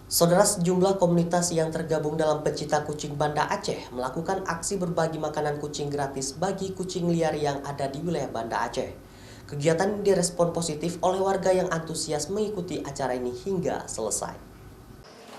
Saudara, sejumlah komunitas yang tergabung dalam pecinta kucing Banda Aceh melakukan aksi berbagi makanan kucing gratis bagi kucing liar yang ada di wilayah Banda Aceh. Kegiatan direspon positif oleh warga yang antusias mengikuti acara ini hingga selesai.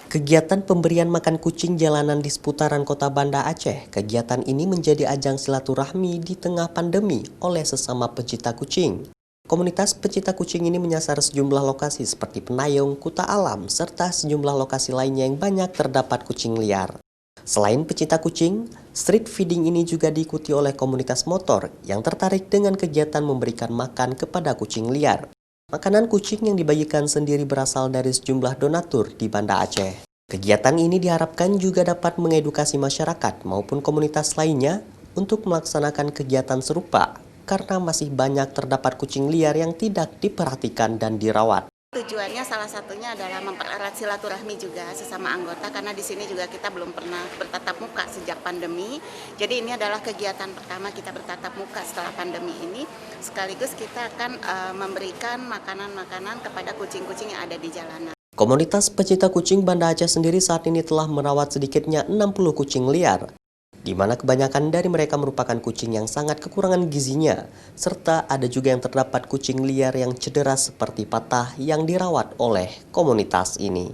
Kegiatan pemberian makan kucing jalanan di seputaran kota Banda Aceh. Kegiatan ini menjadi ajang silaturahmi di tengah pandemi oleh sesama pecinta kucing. Komunitas pecinta kucing ini menyasar sejumlah lokasi seperti Penayung, Kuta Alam, serta sejumlah lokasi lainnya yang banyak terdapat kucing liar. Selain pecinta kucing, street feeding ini juga diikuti oleh komunitas motor yang tertarik dengan kegiatan memberikan makan kepada kucing liar. Makanan kucing yang dibagikan sendiri berasal dari sejumlah donatur di Banda Aceh. Kegiatan ini diharapkan juga dapat mengedukasi masyarakat maupun komunitas lainnya untuk melaksanakan kegiatan serupa, karena masih banyak terdapat kucing liar yang tidak diperhatikan dan dirawat. Tujuannya salah satunya adalah mempererat silaturahmi juga sesama anggota, karena di sini juga kita belum pernah bertatap muka sejak pandemi. Jadi ini adalah kegiatan pertama kita bertatap muka setelah pandemi ini. Sekaligus kita akan memberikan makanan-makanan kepada kucing-kucing yang ada di jalanan. Komunitas pecinta kucing Banda Aceh sendiri saat ini telah merawat sedikitnya 60 kucing liar, di mana kebanyakan dari mereka merupakan kucing yang sangat kekurangan gizinya, serta ada juga yang terdapat kucing liar yang cedera seperti patah yang dirawat oleh komunitas ini.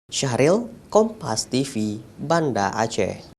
Syahril, Kompas TV, Banda Aceh.